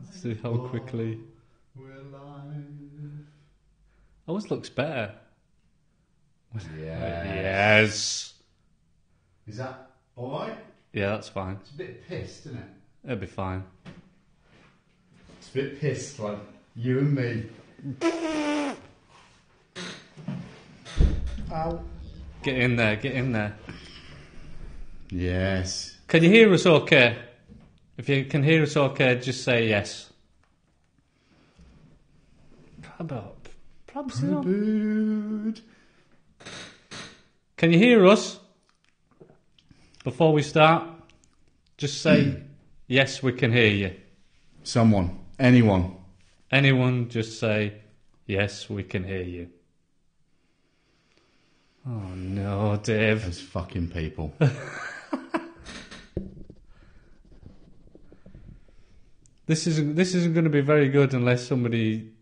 Let's see how quickly. Always looks better. Yes. Is that alright? Yeah, that's fine. It's a bit pissed, isn't it? It'll be fine. It's a bit pissed, like you and me. Ow. Get in there, get in there. Yes. Can you hear us okay? If you can hear us okay, just say yes. Perhaps not. Can you hear us? Before we start, just say yes, we can hear you. Someone. Anyone. Anyone, just say yes, we can hear you. Oh no, Dave. Those fucking people. This isn't going to be very good unless somebody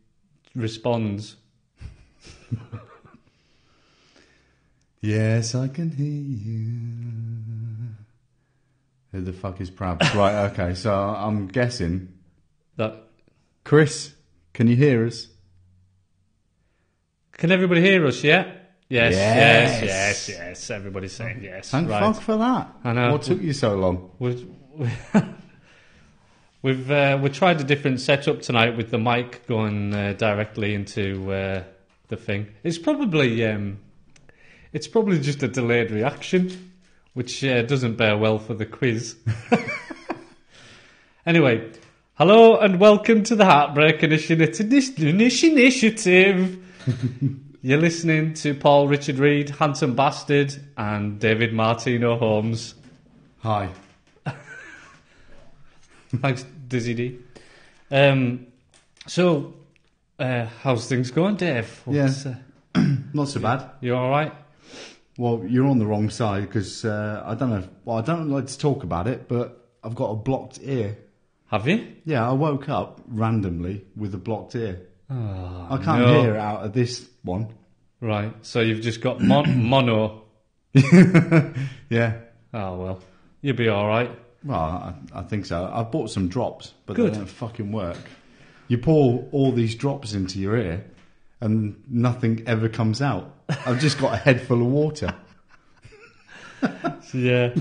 responds. Yes, I can hear you. Who the fuck is Prabs? Right, okay, so I'm guessing That Chris, can you hear us? Can everybody hear us? Yeah. Yes. Yes. Yes. Yes. Everybody's saying yes. Thank right. fuck for that. I know. What took you so long? We've tried a different setup tonight with the mic going directly into the thing. It's probably just a delayed reaction, which doesn't bear well for the quiz. Anyway, hello and welcome to the Heartbreak Initiative. You're listening to Paul Richard Reid, Handsome Bastard, and David Martino Holmes. Hi. Thanks, Dizzy D. So, how's things going, Dave? Not so bad. You all right? Well, you're on the wrong side because I don't know. Well, I don't like to talk about it, but I've got a blocked ear. Have you? Yeah, I woke up randomly with a blocked ear. Oh, I can't hear it out of this one. Right, so you've just got mono. Yeah. Oh, well, you'll be all right. Well, I think so. I've bought some drops, but Good. they don't fucking work. You pour all these drops into your ear and nothing ever comes out. I've just got a head full of water. Yeah.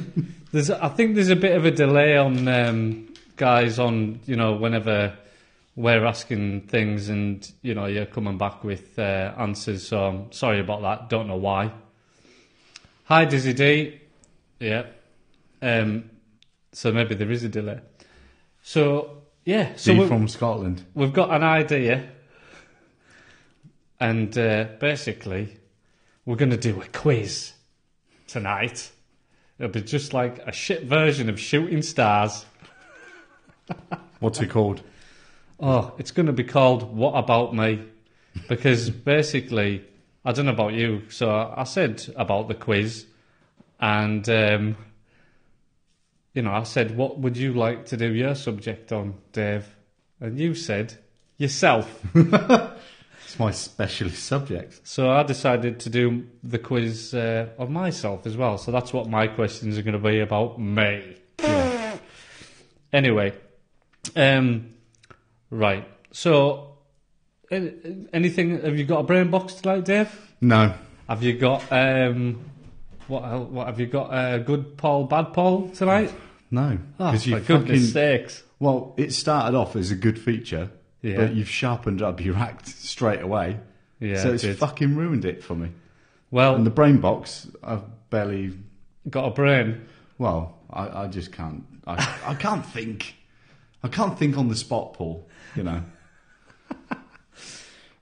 I think there's a bit of a delay on guys on, whenever we're asking things and, you're coming back with answers. So I'm sorry about that. Don't know why. Hi, Dizzy D. Yeah. So maybe there is a delay. So, yeah. So D from Scotland. We've got an idea. And basically, we're going to do a quiz tonight. It'll be just like a shit version of Shooting Stars. What's it called? Oh, it's going to be called What About Me? Because basically, I don't know about you, so I said about the quiz, and, I said, what would you like to do your subject on, Dave? And you said, yourself. It's my specialist subject. So I decided to do the quiz of myself as well. So that's what my questions are going to be about me. Yeah. Anyway, right. So, anything? Have you got a brain box tonight, Dave? No. Have you got what have you got? Good Paul, bad Paul tonight? No. Oh, for goodness sakes! Well, it started off as a good feature, but you've sharpened up your act straight away. Yeah, so it's fucking ruined it for me. Well, and the brain box, I've barely got a brain. Well, I just can't. I can't think. I can't think on the spot, Paul.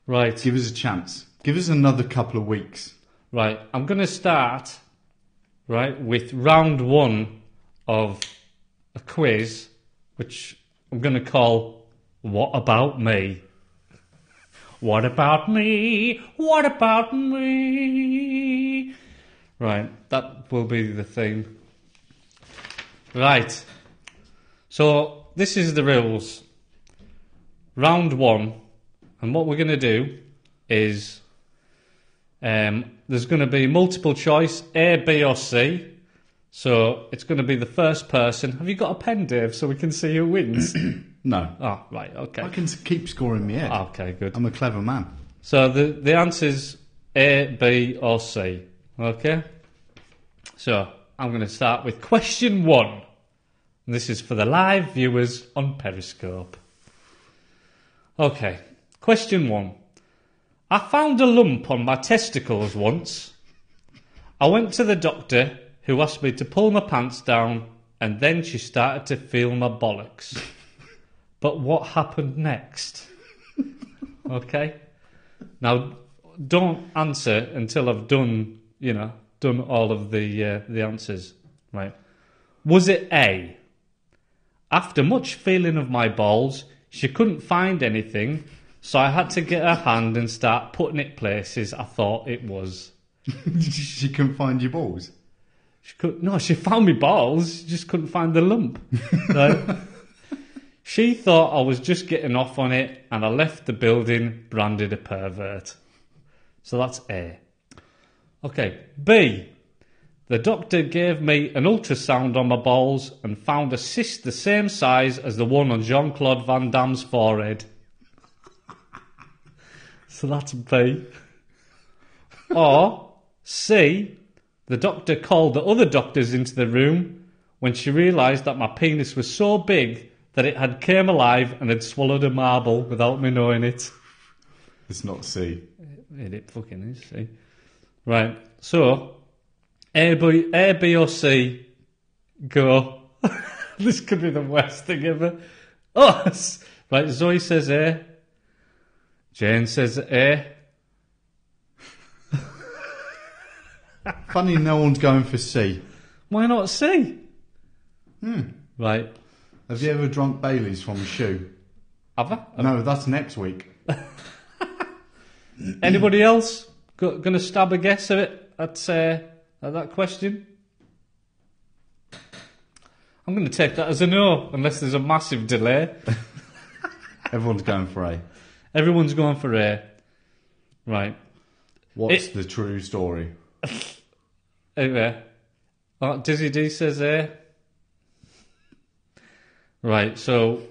Right. Give us a chance. Give us another couple of weeks. Right. I'm going to start, with round one of a quiz, which I'm going to call What About Me? What about me? What about me? Right. That will be the theme. Right. So, this is the rules. Round one. And what we're going to do is there's going to be multiple choice A, B or C. So it's going to be the first person. Have you got a pen, Dave, so we can see who wins? No. Oh, right, okay. I can keep scoring me head. Okay, good. I'm a clever man. So the answer's A, B or C. Okay? So I'm going to start with question 1. And this is for the live viewers on Periscope. Okay, question 1. I found a lump on my testicles once. I went to the doctor, who asked me to pull my pants down, and then she started to feel my bollocks. But what happened next? Okay? Now, don't answer until I've done all of the answers. Right? Was it A? After much feeling of my balls, she couldn't find anything, so I had to get her hand and start putting it places I thought it was. She couldn't find your balls? She found me balls, she just couldn't find the lump. Right? She thought I was just getting off on it, and I left the building branded a pervert. So that's A. Okay, B. The doctor gave me an ultrasound on my balls and found a cyst the same size as the one on Jean-Claude Van Damme's forehead. So that's B. Or C. The doctor called the other doctors into the room when she realised that my penis was so big that it had came alive and had swallowed a marble without me knowing it. It's not C. It fucking is C. Right, so A, B or C, go. This could be the worst thing ever. Oh, right, Zoe says A. Jane says A. Funny no one's going for C. Why not C? Right. Have you ever drunk Baileys from a shoe? Have I? No, that's next week. Anybody else going to stab a guess at it at that question? I'm going to take that as a no, unless there's a massive delay. Everyone's going for A. Everyone's going for A. Right. What's the true story? Anyway, Dizzy D says A. Right, so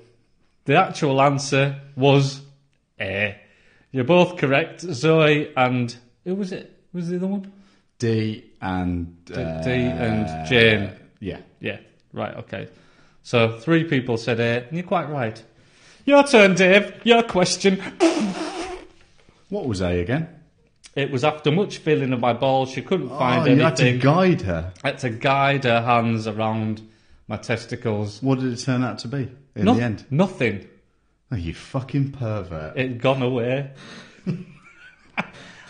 the actual answer was A. You're both correct, Zoe and... Who was it? Who was the other one? D and Jane. Yeah. Yeah, right, okay. So 3 people said A, and you're quite right. Your turn, Dave. Your question. What was A again? It was after much feeling of my balls, she couldn't find anything. You had to guide her. I had to guide her hands around my testicles. What did it turn out to be in the end? Nothing. Oh, you fucking pervert. It'd gone away.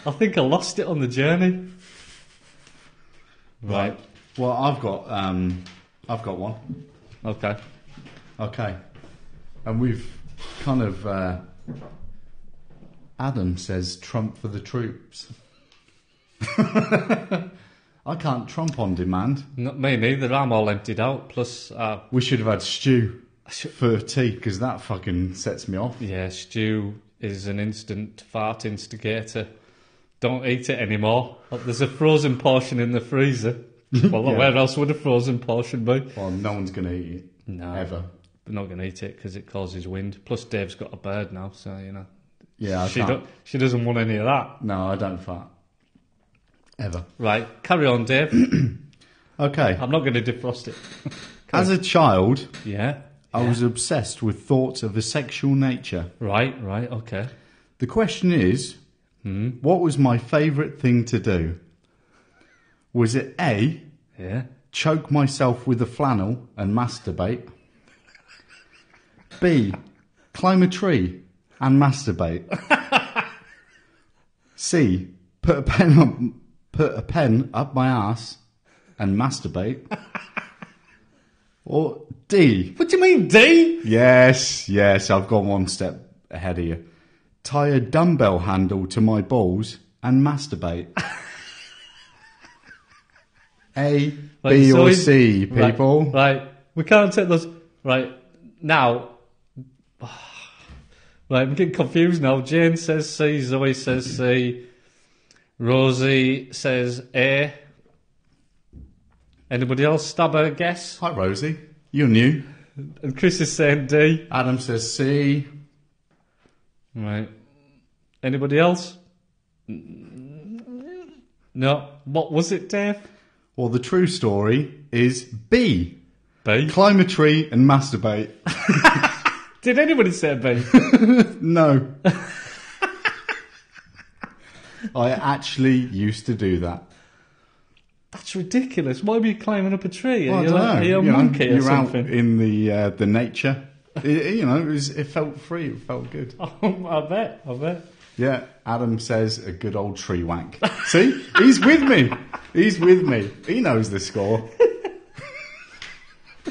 I think I lost it on the journey. Right. Well, I've got one. Okay. And we've kind of... Adam says Trump for the troops. I can't trump on demand. Not me neither. I'm all emptied out. Plus... we should have had stew for tea, because that fucking sets me off. Yeah, stew is an instant fart instigator. Don't eat it anymore. There's a frozen portion in the freezer. Well, Yeah. Where else would a frozen portion be? Well, no one's going to eat it. No. Ever. We're not going to eat it because it causes wind. Plus, Dave's got a bird now, so, you know. Yeah, She doesn't want any of that. No, I don't fart. Ever. Right, carry on, Dave. Okay. I'm not going to defrost it. As a child, Yeah. I was obsessed with thoughts of a sexual nature. Right, okay. The question is, what was my favourite thing to do? Was it A, Yeah. choke myself with a flannel and masturbate? B, climb a tree and masturbate? C, put a pen up my ass and masturbate? Or D? What do you mean, D? Yes, I've gone one step ahead of you. Tie a dumbbell handle to my balls and masturbate. A, B or C, people. Right, we can't take those. Right, now. Right, I'm getting confused now. Jane says C, Zoe says C, Rosie says A. Anybody else stab a guess? Hi, Rosie. You're new. And Chris is saying D. Adam says C. Right. Anybody else? No. What was it, Dave? Well, the true story is B. B. Climb a tree and masturbate. Did anybody say B? No. I actually used to do that. That's ridiculous. Why were you climbing up a tree? Well, I Are you, don't like, know. are you a You know, monkey or you're something? out in the nature. It felt free. It felt good. Oh, I bet. Yeah, Adam says a good old tree wank. See? He's with me. He's with me. He knows the score.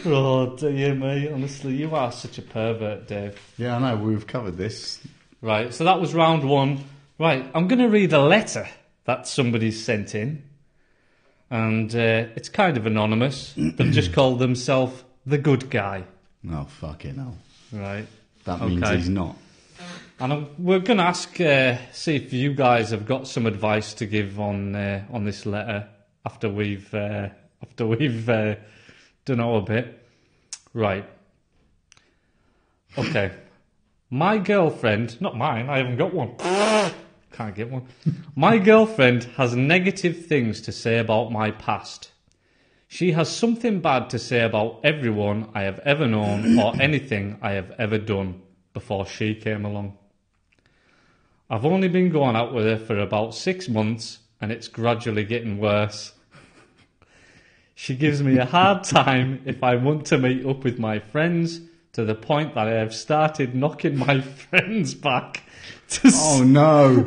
Oh, dear me. Honestly, you are such a pervert, Dave. Yeah, I know. We've covered this. Right, so that was round one. Right, I'm going to read a letter that somebody sent in. And it's kind of anonymous. They've just called themselves the good guy. Oh, fucking hell. Right. That means he's not. And we're going to ask, see if you guys have got some advice to give on this letter after we've done our bit. Right. Okay. My girlfriend, not mine, I haven't got one. Can't get one. My girlfriend has negative things to say about my past. She has something bad to say about everyone I have ever known or anything I have ever done before she came along. I've only been going out with her for about 6 months and it's gradually getting worse. She gives me a hard time if I want to meet up with my friends, to the point that I have started knocking my friends back to, Oh, no.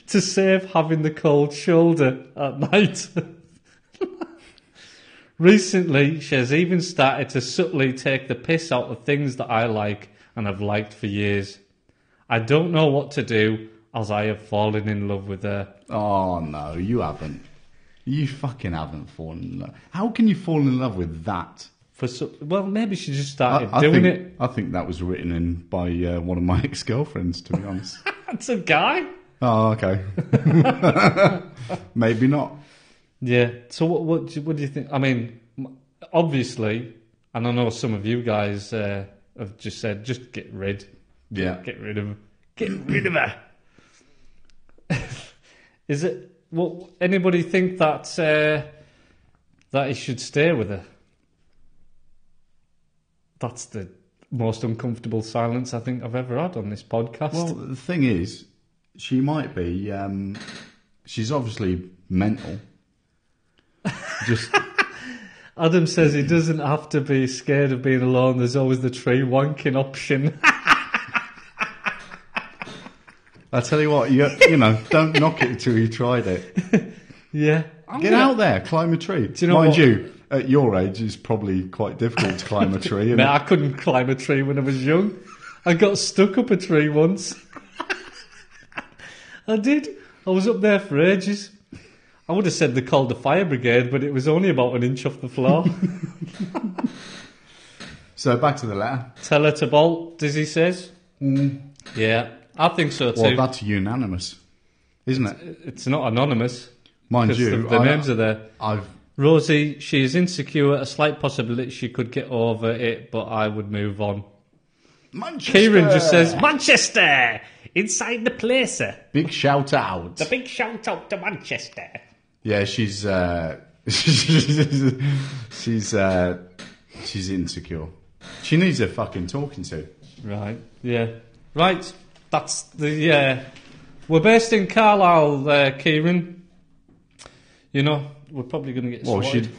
to save having the cold shoulder at night. Recently, she has even started to subtly take the piss out of things that I like and have liked for years. I don't know what to do, as I have fallen in love with her. Oh, no, you haven't. You fucking haven't fallen in love. How can you fall in love with that? Well, maybe she just started doing it. I think that was written in by one of my ex-girlfriends, to be honest. That's a guy. Oh, okay. Maybe not. Yeah. So what do you think? I mean, obviously, and I know some of you guys have just said, just get rid. Yeah. Get rid of her. Is it? What? Anybody think that he should stay with her? That's the most uncomfortable silence I think I've ever had on this podcast. Well, the thing is, she might be. She's obviously mental. Just. Adam says he doesn't have to be scared of being alone. There's always the tree wanking option. I tell you what, you know, don't knock it until you tried it. Yeah. Get out there, climb a tree. Do you know Mind what? you, at your age, it's probably quite difficult to climb a tree. Mate, I couldn't climb a tree when I was young. I got stuck up a tree once. I did. I was up there for ages. I would have said they called the fire brigade, but it was only about an inch off the floor. So back to the letter. Tell her to bolt, Dizzy says. Yeah, I think so too. Well, that's unanimous, isn't it? It's not anonymous. Mind 'cause you, the names are there. I've Rosie, she is insecure. A slight possibility she could get over it, but I would move on. Manchester. Kieran just says, Manchester! Inside the place. Big shout out. The big shout out to Manchester. Yeah, she's she's insecure. She needs a fucking talking to. Right, yeah. Right, that's the... we're based in Carlisle, Kieran. You know, we're probably going to get swatted.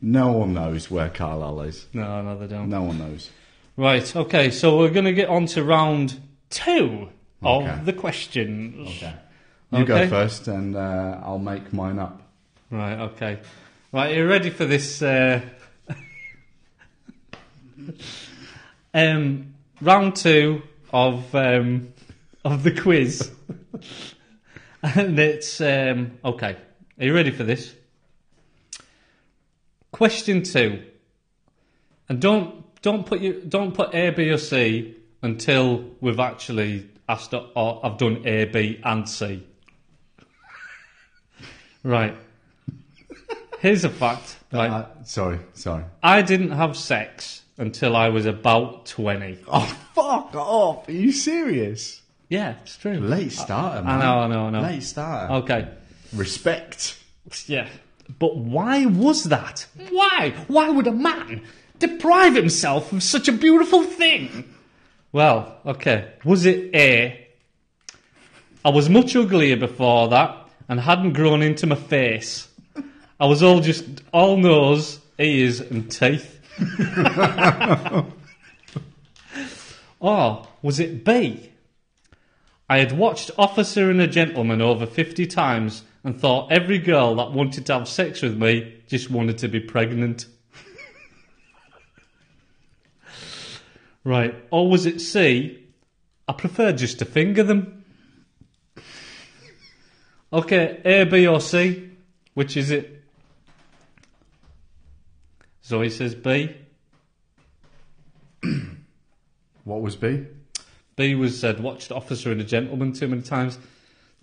No one knows where Carlisle is. No, they don't. No one knows. Right, okay, so we're going to get on to round 2 Okay. of the questions. Okay. You go first and I'll make mine up. Right, okay. Right, you ready for this? Round 2 of the quiz. And it's... okay, are you ready for this? Question 2. And don't put A, B or C until we've actually asked, or I've done A, B and C. Right. Here's a fact. Right? Sorry. I didn't have sex until I was about 20. Oh, fuck off. Are you serious? Yeah, it's true. Late starter, man. I know. Late starter. Okay. Respect. Yeah. But why was that? Why? Why would a man deprive himself of such a beautiful thing? Well, okay. Was it A, I was much uglier before that and hadn't grown into my face. I was all nose, ears and teeth. Or was it B, I had watched Officer and a Gentleman over 50 times and thought every girl that wanted to have sex with me just wanted to be pregnant. Right. Or was it C, I prefer just to finger them. Okay, A, B or C, which is it? Zoe says B. What was B? B was said watched Officer and a Gentleman too many times.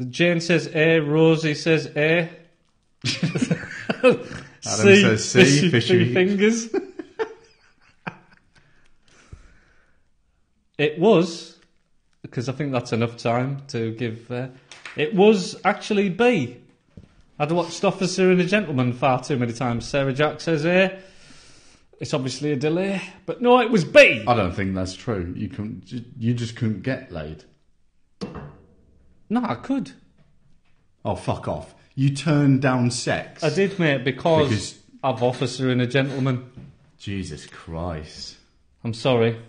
Jane says A. Rosie says A. Adam says C. Fishy fingers. It was, because I think that's enough time to give. It was actually B. I'd watched Officer and a Gentleman far too many times. Sarah Jack says A. It's obviously a delay, but no, it was B. I don't think that's true. You just couldn't get laid. No, I could. Oh, fuck off. You turned down sex. I did, mate, because of Officer and a Gentleman. Jesus Christ. I'm sorry.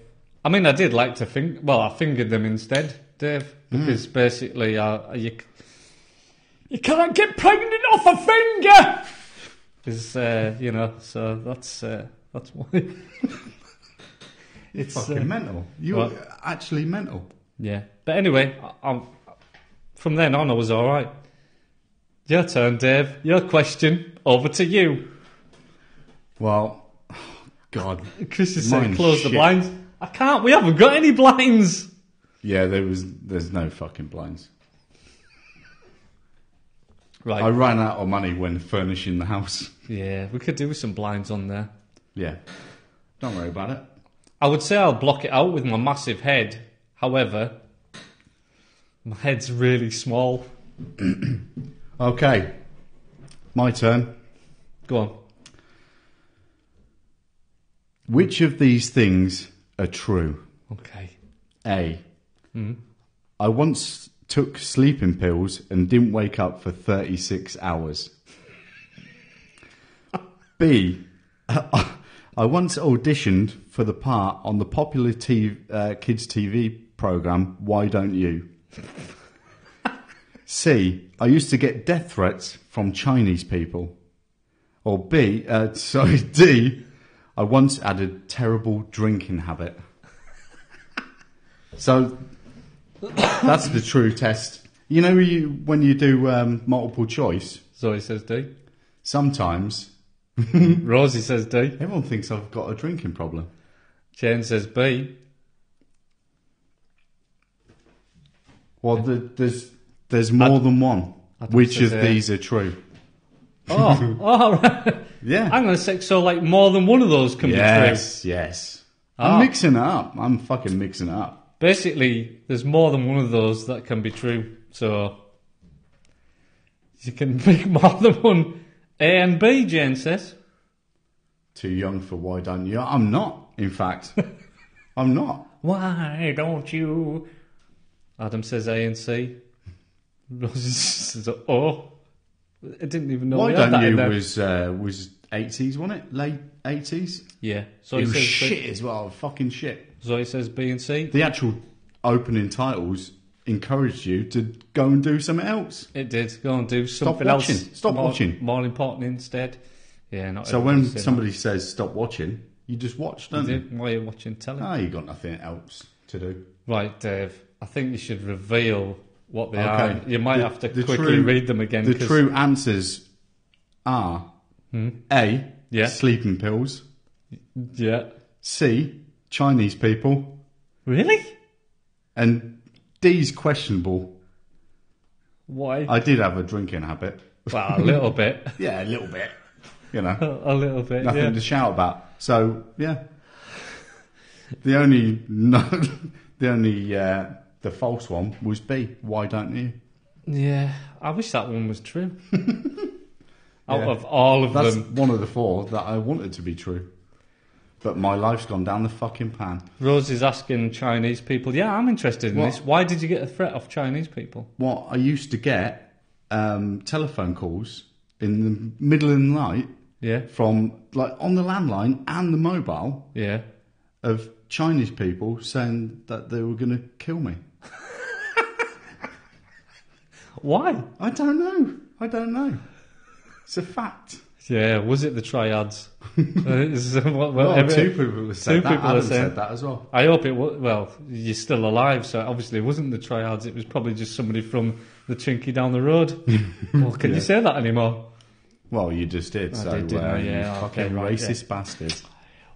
I mean, I did like to think. Well, I fingered them instead, Dave, because basically, you can't get pregnant off a finger. Because so that's why. It's fucking mental. You're actually mental. Yeah, but anyway, from then on, I was all right. Your turn, Dave. Your question. Over to you. Well, God. Chris is saying close the blinds. I can't. We haven't got any blinds. Yeah, there's no fucking blinds. Right. I ran out of money when furnishing the house. Yeah, we could do with some blinds on there. Yeah. Don't worry about it. I would say I'll block it out with my massive head. However, my head's really small. Okay. My turn. Go on. Which of these things are true? Okay. A. I once took sleeping pills and didn't wake up for 36 hours. B. I once auditioned for the part on the popular kids' TV programme, Why Don't You? C. I used to get death threats from Chinese people. Or D. I once had a terrible drinking habit. So that's the true test. You know, when you do multiple choice, Zoe says D. Sometimes Rosie says D. Everyone thinks I've got a drinking problem. Jane says B. Well, there's more than one. Which of these are true? Oh, right. Yeah. I'm going to say so. Like more than one of those can be true. Yes. I'm mixing it up. I'm fucking mixing it up. Basically, there's more than one of those that can be true. So you can pick more than one. A and B, Jane says. Too young for Why Don't You? I'm not, in fact. I'm not. Why don't you? Adam says A and C. Rosie says O. I didn't even know. Why Don't You was 80s, wasn't it? Late 80s? Yeah. So it was shit as well. Fucking shit. Zoe says B and C. The actual opening titles encouraged you to go and do something else. It did. Go and do something else. Stop watching. More important instead. Yeah. Not so when somebody says stop watching, you just watch, don't you? While you're watching telly. Ah, you got nothing else to do. Right, Dave. I think you should reveal what they are. You might have to quickly read them again. The true answers are A. Yeah. Sleeping pills. Yeah. C. Chinese people. Really? And D's questionable. Why? I did have a drinking habit. Well, a little bit. Yeah, a little bit. you know, A little bit, nothing to shout about. So yeah, the false one was B. Why don't you? Yeah, I wish that one was true. Out Yeah. of all of That's them. one of the 4 that I wanted to be true. But my life's gone down the fucking pan. Rose is asking Chinese people, yeah, I'm interested in this. Why did you get a threat off Chinese people? Well, I used to get telephone calls in the middle of the night Yeah, from, like, on the landline and the mobile yeah. of Chinese people saying that they were going to kill me. Why? I don't know. It's a fact. Yeah, was it the triads? Well, 2 people have said that. Adam said that as well. I hope it was. Well, you're still alive, so obviously it wasn't the triads. It was probably just somebody from the Chinky down the road. Well, can you say that anymore? Well, you just did. I So did, didn't I? Yeah, you fucking right, racist bastard.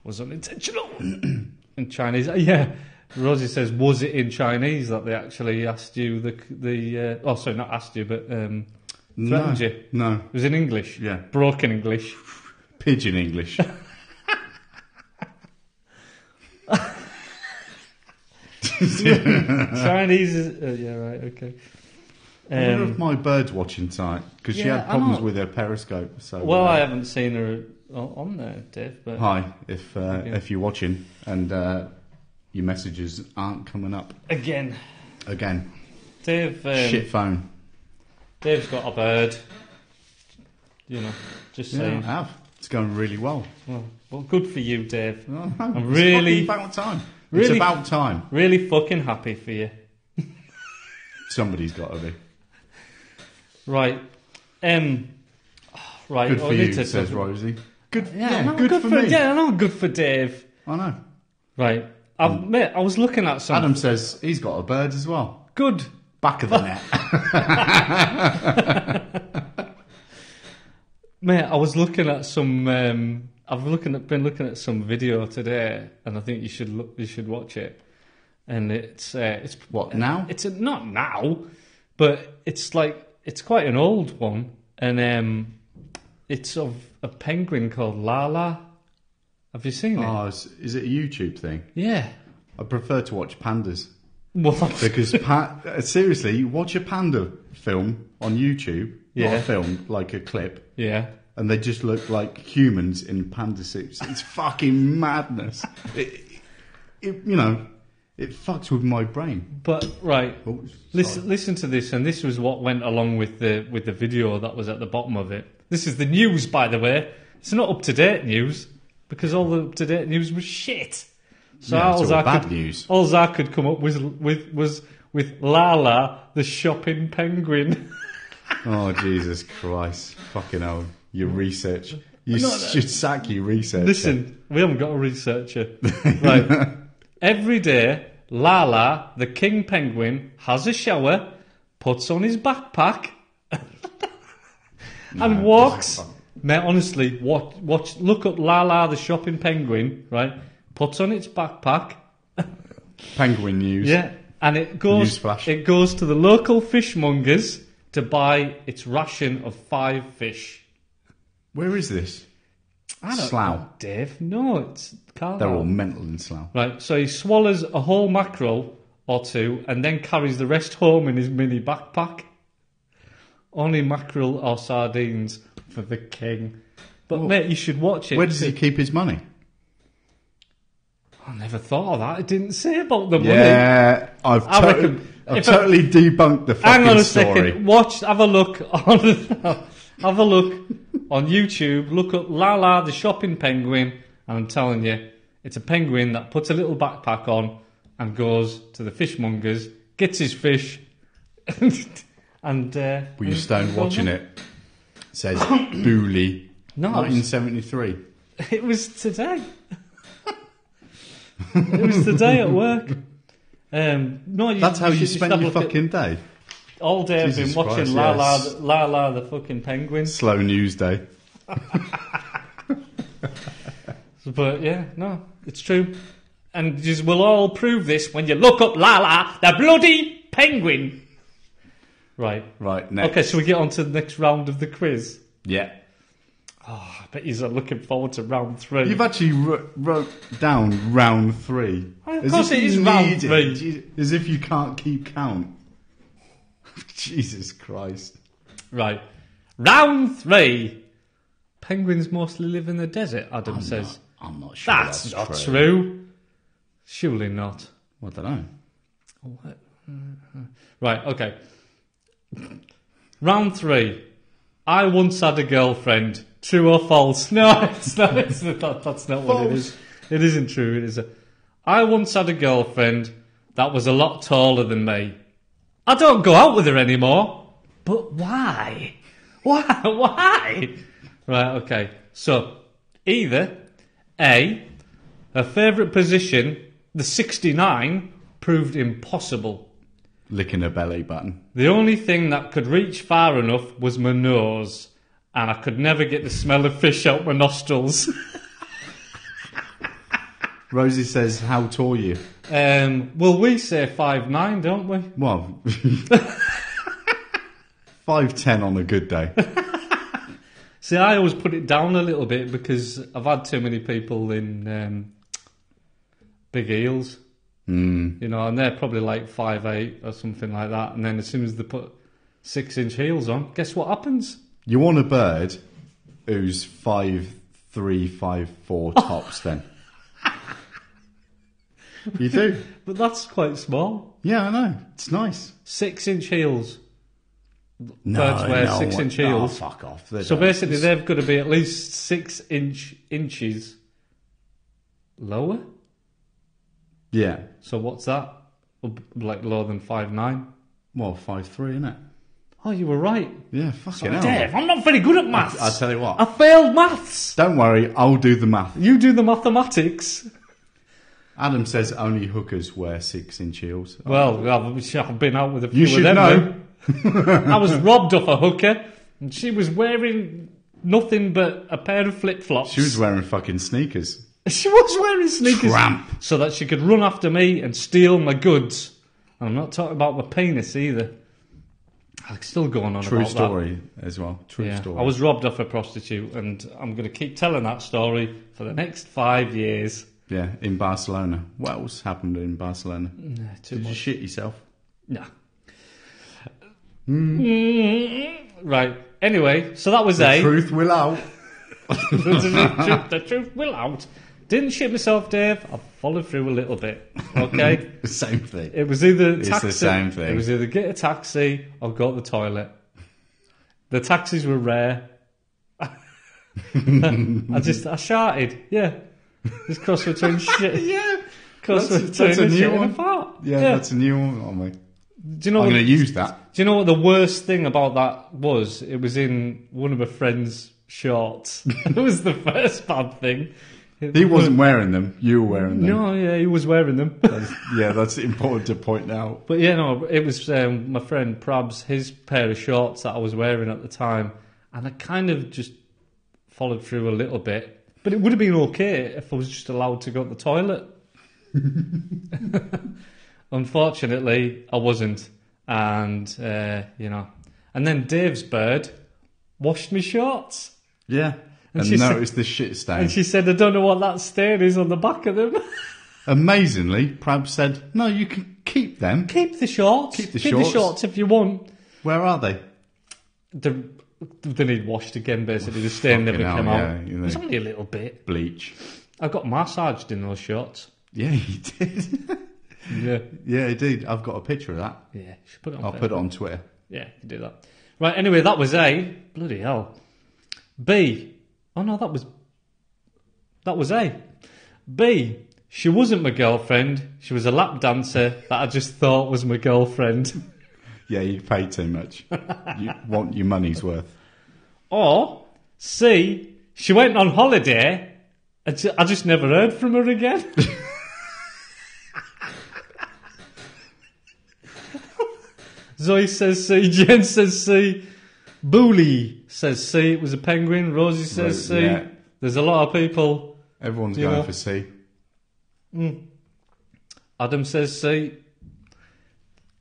Was unintentional. In Chinese, yeah. Rosie says, was it in Chinese that they actually asked you the oh, sorry, not asked you, but threatened you? No. It was in English. Yeah. Broken English. Pigeon English. Chinese is... yeah, right, okay. I wonder if my bird's watching tonight, because she Yeah, had problems I know. with her periscope. So, Well, I haven't seen her on there, Dave, but... Hi, if you're watching and your messages aren't coming up. Again. Dave... Shit phone. Dave's got a bird. You know, just Yeah, saying. I have. It's going really well. Well, good for you, Dave. Oh, no, I'm it's really... fucking about time. Really- It's about time. Really fucking happy for you. Somebody's got to be. Right. Right. Good I for need you, to says talk- Rosie. Good, Yeah, no, good for me. Yeah, I know, good for Dave. I know. Right. Mate, I was looking at some... Adam says he's got a bird as well. Good. Back of the net. Mate, I was looking at some... been looking at some video today, and I think you should watch it. And it's What, now? It's not now, but it's quite an old one, and it's of a penguin called Lala. Have you seen it? Oh, is it a YouTube thing? Yeah. I prefer to watch pandas. What? Because, seriously, you watch a panda film on YouTube, not Yeah. a film, like a clip, Yeah. and they just look like humans in panda suits. It's fucking madness. It fucks with my brain. But right, Oh, listen to this, and this was what went along with the video that was at the bottom of it. This is the news, by the way. It's not up to date news because all the up to date news was shit. So Yeah, it's all bad could, news. All I could come up was with Lala, the shopping penguin. Oh, Jesus Christ. Fucking hell. Your research. You should sack your research. Listen, we haven't got a researcher. Right. Every day, Lala, the king penguin, has a shower, puts on his backpack, and walks. Mate, honestly, watch. Look up Lala, the shopping penguin. Right, puts on its backpack. Penguin news. Yeah, and it goes. Newsflash. It goes to the local fishmongers to buy its ration of 5 fish. Where is this? I don't Slough. know, Dave. No, it's Carlisle. They're all mental in Slough. Right, so he swallows a whole mackerel or 2 and then carries the rest home in his mini backpack. Only mackerel or sardines for the king. But mate, you should watch it. Where does he keep his money? I never thought of that. It didn't say about the money. Yeah, I've I reckon totally debunked the Hang on fucking a story. second. Have a look on YouTube. Look up Lala, the shopping penguin, and I'm telling you, it's a penguin that puts a little backpack on and goes to the fishmongers, gets his fish, and Were you stoned watching it? Says Booley. No, 1973. It was today. It was today at work. No, That's how you should spent have a your look at- fucking day. All day I've been Jesus watching Christ, Lala, yes. Lala, the fucking penguin. Slow news day. But yeah, no, it's true. And we'll all prove this when you look up Lala, the bloody penguin. Right. Right, next. Okay, so we get on to the next round of the quiz. Yeah. I bet he's looking forward to round 3. You've actually wrote down round 3. Of course it is round 3. As if you can't keep count. Jesus Christ. Right. Round 3. Penguins mostly live in the desert, Adam says. I'm not sure That's not true. Surely not. Well, I don't know. What? Right, okay. Round 3. I once had a girlfriend. True or false? No, it's not. That's not what it is. It isn't true. It is. I once had a girlfriend that was a lot taller than me. I don't go out with her anymore. But why? Why? Right, okay. So, either A, her favourite position, the 69, proved impossible. Licking her belly button. The only thing that could reach far enough was my nose, and I could never get the smell of fish out my nostrils. Rosie says, how tall are you? Well, we say 5'9", don't we? Well, 5'10" on a good day. See, I always put it down a little bit because I've had too many people in big heels. You know, and they're probably like 5'8" or something like that. And then as soon as they put 6-inch heels on, guess what happens? You want a bird who's 5'3", 5'4" tops then. You do. But that's quite small. Yeah, I know. It's nice. 6-inch heels. No, Birds wear no, 6-inch no, heels. fuck off. So basically they've got to be at least 6 inches lower. Yeah. So what's that? Like lower than 5'9"? Well, 5'3", isn't it? Oh, you were right. Yeah, fucking hell. Dave, I'm not very good at maths. I'll tell you what. I failed maths. Don't worry, I'll do the math. You do the mathematics. Adam says only hookers wear 6-inch heels. Well, I've been out with a few You of should them. know. I was robbed off a hooker, and she was wearing nothing but a pair of flip-flops. She was wearing fucking sneakers. She was wearing sneakers. Tramp. So that she could run after me and steal my goods. And I'm not talking about my penis either. I'm still going on True about story as well. True that. story. I was robbed off a prostitute, and I'm going to keep telling that story for the next 5 years. Yeah, in Barcelona. What else happened in Barcelona? Too Did much. you shit yourself? No. Right. Anyway, so that was The A. truth will out. The truth will out. Didn't shit myself, Dave. I followed through a little bit. Okay. Same thing. It was either It's taxi. the same thing. It was either get a taxi or go to the toilet. The taxis were rare. I sharted. Yeah. Just cross between shit. Yeah. Cross That's between a new shit and one. a fart. Yeah, that's a new one. Oh my. Do you know I'm what- going to use that. Do you know what the worst thing about that was? It was in one of my friend's shorts. It was the first bad thing. He wasn't wearing them. You were wearing them. No, yeah, he was wearing them. Yeah, that's important to point out. But yeah, no, it was my friend Prab's, his pair of shorts that I was wearing at the time. And I kind of just followed through a little bit. But it would have been okay if I was just allowed to go to the toilet. Unfortunately, I wasn't. And, you know. And then Dave's bird washed me shorts. Yeah. And she noticed the shit stain. And she said, I don't know what that stain is on the back of them. Amazingly, Prab said, no, you can keep them. Keep the shorts. Keep the the shorts. shorts if you want. Where are they? They need washed again, basically. The stain never Fucking came hell, out. yeah, you know. It was only a little bit. Bleach. I got massaged in those shorts. Yeah, he did. Yeah. Yeah, he did. I've got a picture of that. Yeah, you should put it on I'll Facebook. put it on Twitter. Yeah, you do that. Right, anyway, that was A. Bloody hell. B. Oh no, that was A. B. She wasn't my girlfriend. She was a lap dancer that I just thought was my girlfriend. Yeah, you paid too much. You want your money's worth. Or C. She went on holiday. I just never heard from her again. Zoe says C. Jen says C. Booley says C. It was a penguin. Rosie says C. Yeah. There's a lot of people. Everyone's You going know. for C. Adam says C.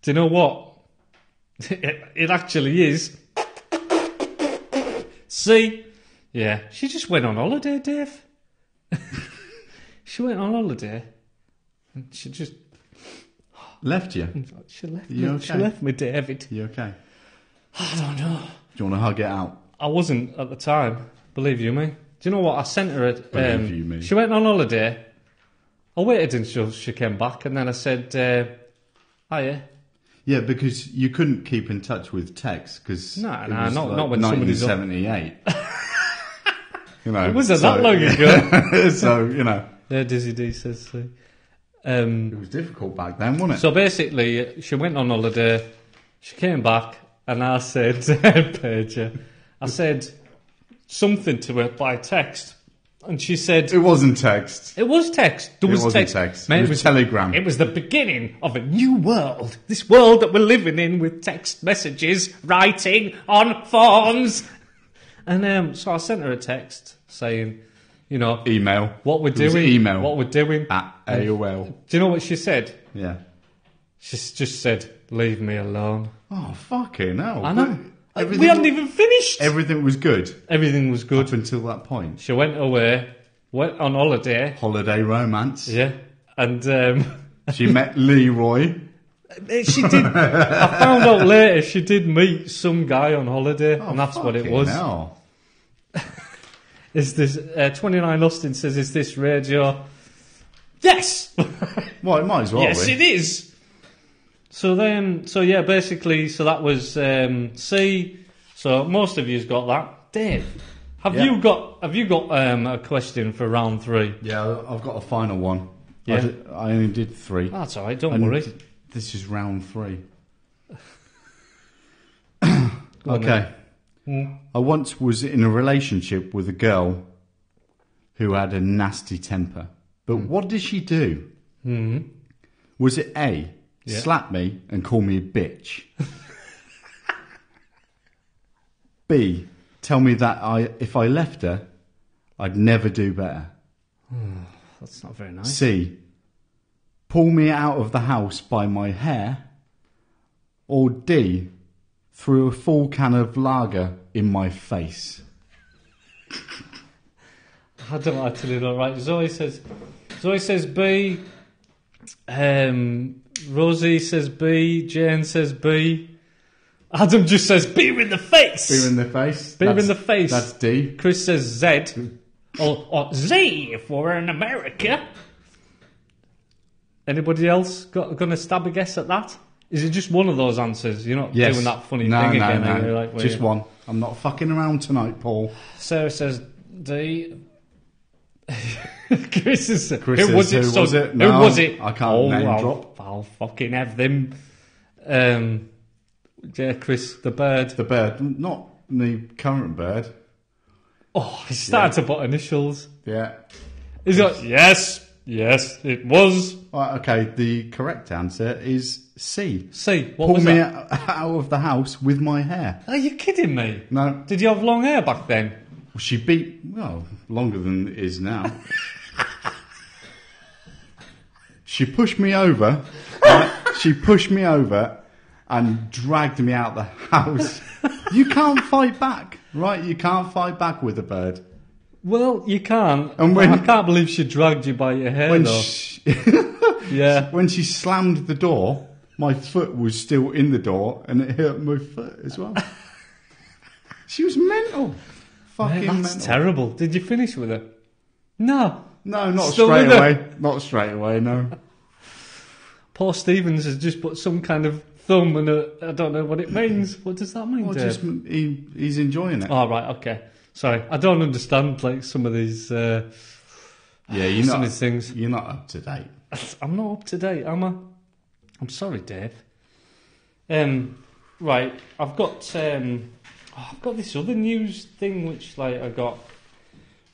Do you know what? It actually is C. Yeah, she just went on holiday, Dave. She went on holiday, and she just Left you? she left You me. okay? She left me, David. You okay? I don't know. Do you want to hug it out? I wasn't at the time. Believe you me. Do you know what? I sent her. Believe you me. She went on holiday. I waited until she came back, and then I said, "Hiya." Yeah, because you couldn't keep in touch with text because Not when somebody's 1978. You know, It wasn't that long ago. So you know, Yeah, Dizzy D says so. it was difficult back then, wasn't it? So basically, she went on holiday. She came back, and I said, "Pager," I said something to her by text, and she said, It wasn't text. "It was text. There was wasn't text. text. Mate, It was Telegram. It was the beginning of a new world. This world that we're living in with text messages, writing on forms." And so I sent her a text saying, you know, Email. what we're It was doing, email. what we're doing. At AOL. Do you know what she said? Yeah. She just said, "Leave me alone." Oh, fucking hell. I know. Everything We hadn't even finished. Everything was good Everything was good. up until that point. She went away, went on holiday. Holiday romance. Yeah. And She met Leroy. she did. I found out later she did meet some guy on holiday, and that's what it Fucking was. hell. Is this 29 Austin says, "Is this radio?" Yes. Well, it might as well Yes, be. it is. So yeah, basically, so that was C. So most of you's got that. Dave, have Yeah. you got a question for round 3? Yeah, I've got a final one. Yeah. I only did 3. That's all right. Don't And worry. This is round 3. Go on Okay. then. I once was in a relationship with a girl who had a nasty temper. But what did she do? Mm-hmm. Was it A, Yeah. slap me and call me a bitch? B, tell me that if I left her, I'd never do better? That's not very nice. C, pull me out of the house by my hair? Or D, threw a full can of lager in my face? I don't actually know. Right, Zoe says B. Rosie says B. Jane says B. Adam just says beer in the face. Beer in the face? Beer in the face. That's D. Chris says Z. or Z if we're in America. Anybody else gonna stab a guess at that? Is it just one of those answers? You're not doing that funny thing again. No, You're like, just one. I'm not fucking around tonight, Paul. Sarah says D. Chris is. Chris who says, was it? who was it? Who No, was it? I can't name I'll, drop. I'll fucking have them. Yeah, Chris, the bird. The bird, not the current bird. Oh, he started to put initials. Yeah. He's got yes, it was. Right, okay, the correct answer is C. C. What Pull was me that? out of the house with my hair. Are you kidding me? No, Did you have long hair back then? she beat, well, longer than it is now. She pushed me over. Right? She pushed me over and dragged me out the house. You can't fight back, right? You can't fight back with a bird. Well, you can't. And when- I can't believe she dragged you by your hair, When though. she, Yeah. when she slammed the door, my foot was still in the door and it hurt my foot as well. She was mental. Fucking Man, that's mental. terrible. Did you finish with her? No. No, not Still straight with her? away. Not straight away, no. Paul Stevens has just put some kind of thumb and I don't know what it means. What does that mean, Well, Dave? just he's enjoying it. Oh, right, okay. Sorry, I don't understand like some of these Yeah, you're some not. of these things. You're not up to date. I'm not up to date, am I? I'm sorry, Dave. Right, I've got this other news thing which like I got.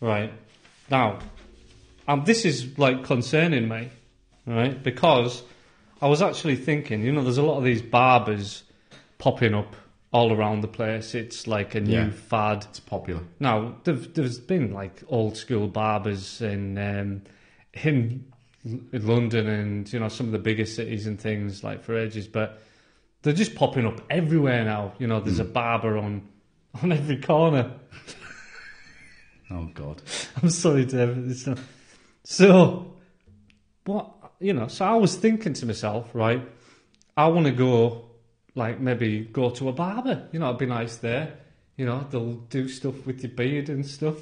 Right now, this is like concerning me, right? Because I was actually thinking, there's a lot of these barbers popping up all around the place. It's like a new Yeah. fad. It's popular. Now, there's been like old school barbers in London and some of the bigger cities and things like for ages, but they're just popping up everywhere now. There's a barber on every corner. Oh, God. I'm sorry, David. It's not. So, what, so I was thinking to myself, right, I want to go, like, maybe go to a barber. It'd be nice there. They'll do stuff with your beard and stuff.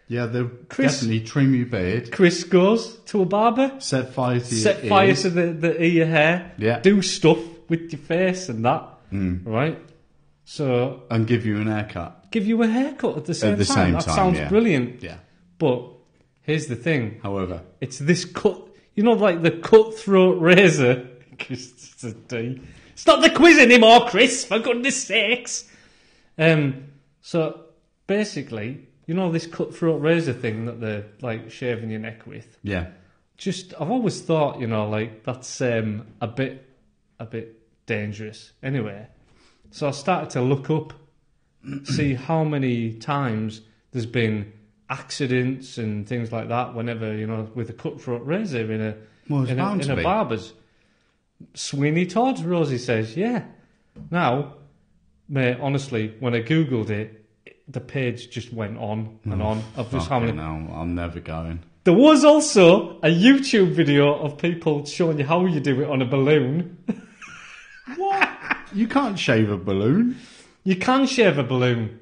Yeah, they'll definitely trim your beard. Chris goes to a barber. Set fire to your Set fire to the ear hair. Yeah. Do stuff with your face and that. Right? So... And give you an haircut. Give you a haircut at the same time. That sounds brilliant. Yeah. But here's the thing. However... It's this cut... like the cutthroat razor. It's a D. It's not the quiz anymore, Chris, for goodness sakes. So, basically... this cutthroat razor thing that they're, like, shaving your neck with? Yeah. I've always thought, that's a bit dangerous. Anyway, so I started to look up, see how many times there's been accidents and things like that whenever, with a cutthroat razor in a barber's. Sweeney Todd, Rosie says, yeah. Now, mate, honestly, when I Googled it, the page just went on and on of just how many. No, I'm never going. There was also a YouTube video of people showing you how you do it on a balloon. What? You can't shave a balloon. You can shave a balloon.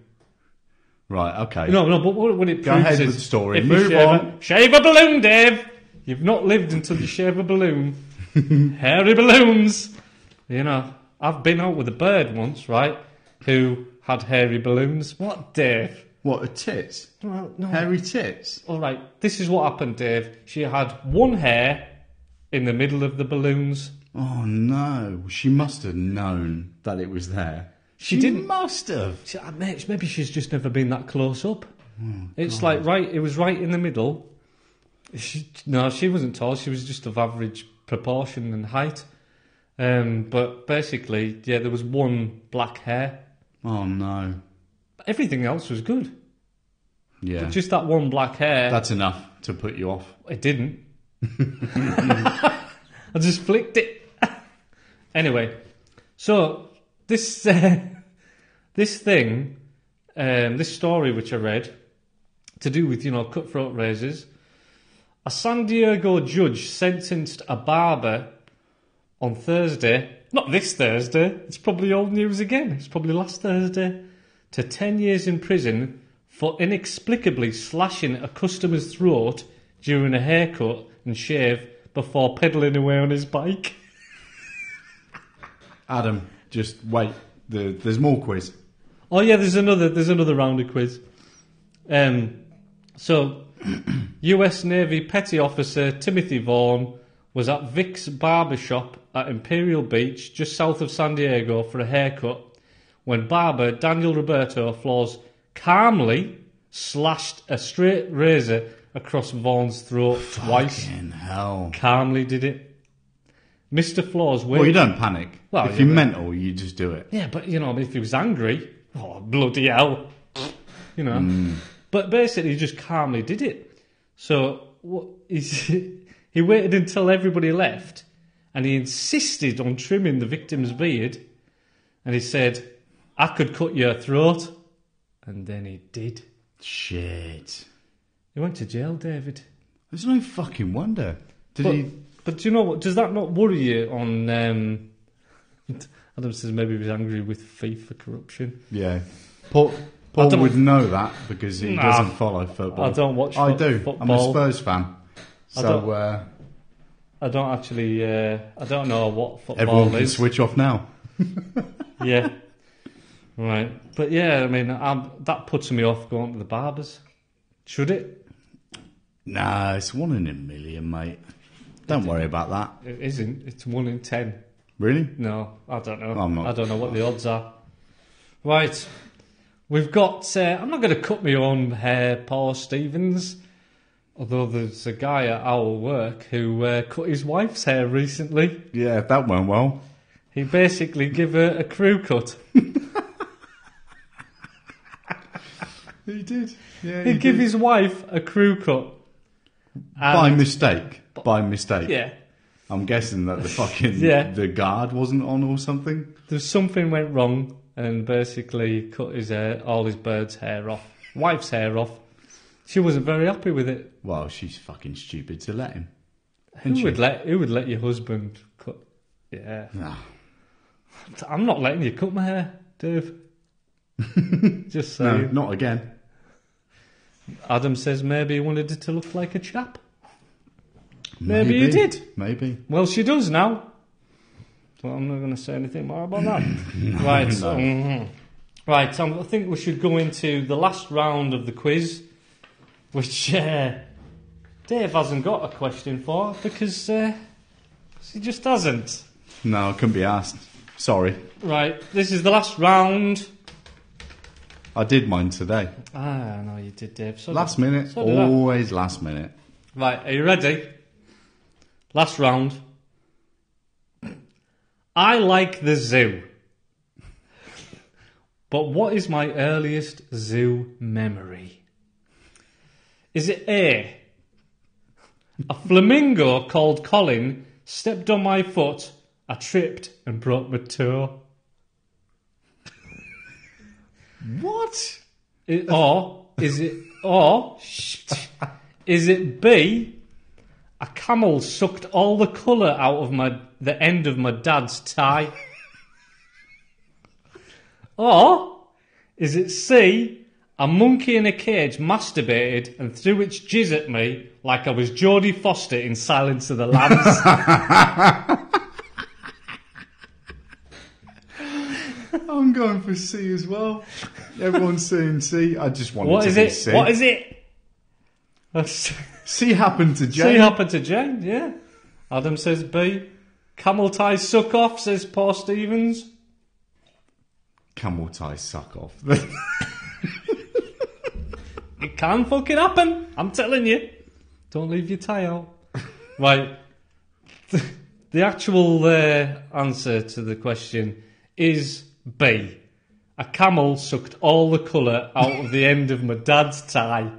Right, okay. No, but what it proves Go ahead is... with the story. If Move on. Shave a balloon, Dave! You've not lived until you shave a balloon. Hairy balloons! I've been out with a bird once, right, who had hairy balloons. What, Dave? What, a tits? Well, no. Hairy tits? All right, this is what happened, Dave. She had one hair in the middle of the balloons. Oh, no. She must have known that it was there. She didn't. Must have. Mate, maybe she's just never been that close up. It's God. It was right in the middle. She wasn't tall. She was just of average proportion and height. But basically, yeah, there was one black hair. Oh, no. Everything else was good. Yeah. But just that one black hair. That's enough to put you off. It didn't. I just flicked it. Anyway, so this thing, this story which I read, to do with, cutthroat razors, a San Diego judge sentenced a barber on Thursday, not this Thursday, it's probably old news again, it's probably last Thursday, to 10 years in prison for inexplicably slashing a customer's throat during a haircut and shave before pedalling away on his bike. Adam, just wait. There's more quiz. Oh yeah, there's another round of quiz. So, US Navy Petty Officer Timothy Vaughan was at Vic's barbershop at Imperial Beach, just south of San Diego, for a haircut when barber Daniel Roberto Flores calmly slashed a straight razor across Vaughan's throat twice. Fucking hell. Calmly did it. Mr. Flores... Well, you don't panic. Well, if you're mental, you just do it. Yeah, but, if he was angry... Oh, bloody hell. But basically, he just calmly did it. So, he waited until everybody left, and he insisted on trimming the victim's beard, and he said, I could cut your throat. And then he did. Shit. He went to jail, David. There's no fucking wonder. But do you know what? Does that not worry you on... Adam says maybe he was angry with FIFA corruption. Yeah. Paul would know that because he doesn't follow football. I don't watch I do. football. I'm a Spurs fan. So I don't actually... I don't know what football everyone can is. switch off now. Yeah. Right. But yeah, I mean, that puts me off going to the barbers. Should it? Nah, it's 1 in a million, mate. Don't worry about that. It isn't. It's 1 in 10. Really? No, I don't know. I'm not. I don't know what the odds are. Right. We've got... I'm not going to cut my own hair, Paul Stevens. Although there's a guy at our work who cut his wife's hair recently. Yeah, that went well. He basically gave her a crew cut. He did. Yeah, He'd give his wife a crew cut. By mistake. By mistake. Yeah. I'm guessing that the fucking the guard wasn't on or something. There's something went wrong and basically cut his hair, all his bird's hair off. Wife's hair off. She wasn't very happy with it. Well, she's fucking stupid to let him. Who would let your husband cut? Yeah. Nah. I'm not letting you cut my hair, Dave. Just No, saying. not again. Adam says maybe he wanted it to look like a chap. Maybe you did. Maybe. Well, she does now. Well, I'm not going to say anything more about that. Right. No. Right. I think we should go into the last round of the quiz, which Dave hasn't got a question for because he just hasn't. No, I couldn't be asked. Sorry. Right. This is the last round. I did mine today. Ah, no, you did, Dave. Last minute. So did I. Always last minute. Right, are you ready? Last round. I like the zoo. But what is my earliest zoo memory? Is it A? A flamingo called Colin stepped on my foot, I tripped and broke my toe. What? Or is it B? A camel sucked all the colour out of the end of my dad's tie. Or is it C? A monkey in a cage masturbated and threw its jizz at me like I was Jodie Foster in Silence of the Lambs. I'm going for C as well. Everyone's saying C. I just wanted What to is be it? C. What is it? C happened to Jane. C happened to Jane, yeah. Adam says B. Camel tie suck off, says Paul Stevens. Camel tie suck off. It can fucking happen. I'm telling you. Don't leave your tie out. Right. The actual answer to the question is B. A camel sucked all the colour out of the end of my dad's tie.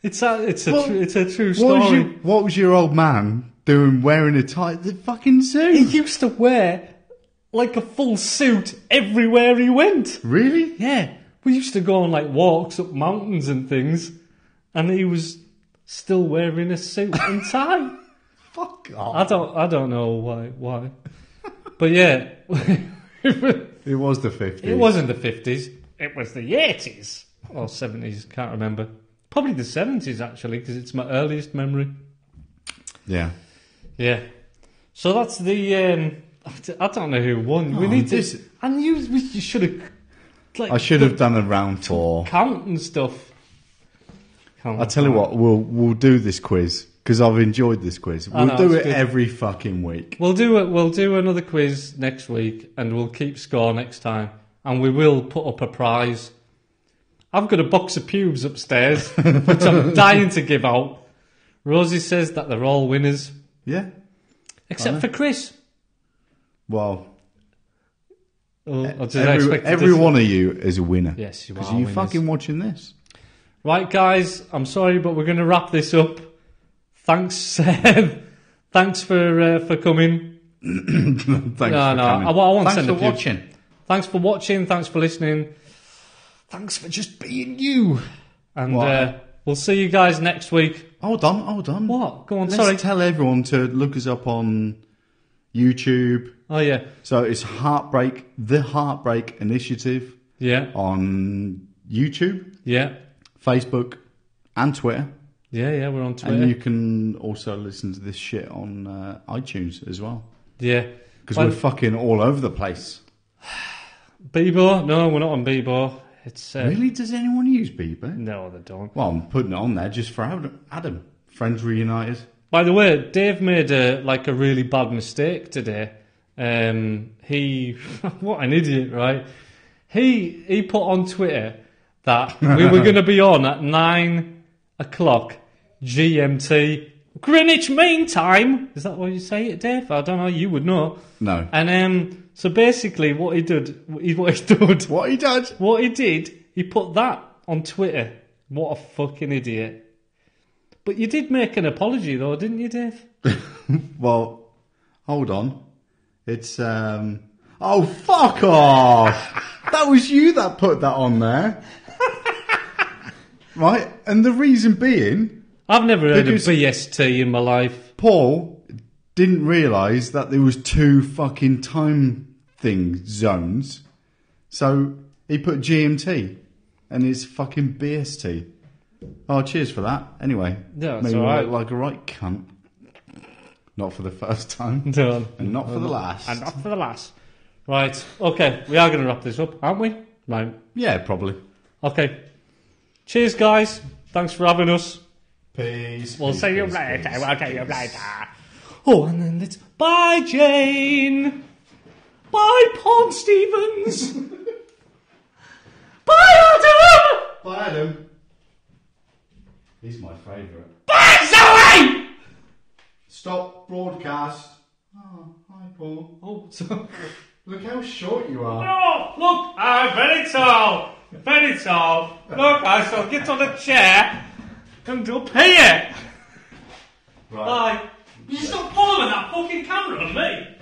It's a true story. What was your old man doing wearing a tie at the fucking zoo? He used to wear like a full suit everywhere he went. Really? Yeah. We used to go on like walks up mountains and things, and he was still wearing a suit and tie. Fuck off. I don't know why. But yeah. It was the 50s. It wasn't the 50s. It was the 80s. Or 70s, can't remember. Probably the 70s, actually, because it's my earliest memory. Yeah. Yeah. So that's the... I don't know who won. We need to... And you should have... Like, I should have done a round 4. Count and stuff. I'll tell you what, we'll do this quiz, because I've enjoyed this quiz. We'll do it every fucking week. We'll do another quiz next week, and we'll keep score next time. And we will put up a prize. I've got a box of pubes upstairs, which I'm dying to give out. Rosie says that they're all winners. Yeah. Except for Chris. Well, every one of you is a winner. Yes, you are. Because you fucking watching this. Right, guys, I'm sorry, but we're going to wrap this up. Thanks, thanks for coming. Thanks for coming. I want to Thanks send for a few. watching. Thanks for watching. Thanks for listening. Thanks for just being you. And we'll see you guys next week. Hold on. What? Go on, Let's tell everyone to look us up on YouTube. Oh, yeah. So it's the Heartbreak Initiative. Yeah. On YouTube. Yeah. Facebook and Twitter. Yeah, we're on Twitter. And you can also listen to this shit on iTunes as well. Yeah. Because we're fucking all over the place. Bebo? No, we're not on Bebo. It's really? Does anyone use Bebo? No, they don't. Well, I'm putting it on there just for Adam. Friends Reunited. By the way, Dave made a really bad mistake today. He, what an idiot, right? He put on Twitter that we were going to be on at 9 o'clock GMT, Greenwich Mean Time. Is that what you say it, Dave? I don't know. You would know. No. And so basically, what he did, he put that on Twitter. What a fucking idiot! But you did make an apology, though, didn't you, Dave? Well, hold on. It's oh, fuck off! That was you that put that on there, right? And the reason being, I've never heard of BST in my life. Paul didn't realise that there was 2 fucking time zones, so he put GMT and it's fucking BST. Oh, cheers for that. Anyway, Yeah, that's made me all right. look like a right cunt. Not for the first time, No. and not for the last. And not for the last. Right, okay, we are going to wrap this up, aren't we? Right. Yeah, probably. Okay. Cheers, guys. Thanks for having us. Peace. We'll peace, see you peace, later. peace. We'll see you later. Oh, and then let's... Bye, Jane. Bye, Paul Stevens. Bye, Adam. Bye, Adam. He's my favourite. Bye, Zoe. Stop broadcast. Oh, hi, Paul. Oh, so... Look how short you are. Oh, look, I'm very tall. Very tall. Look, I shall get on a chair and up here. Right. Bye. You stop following that fucking camera on me.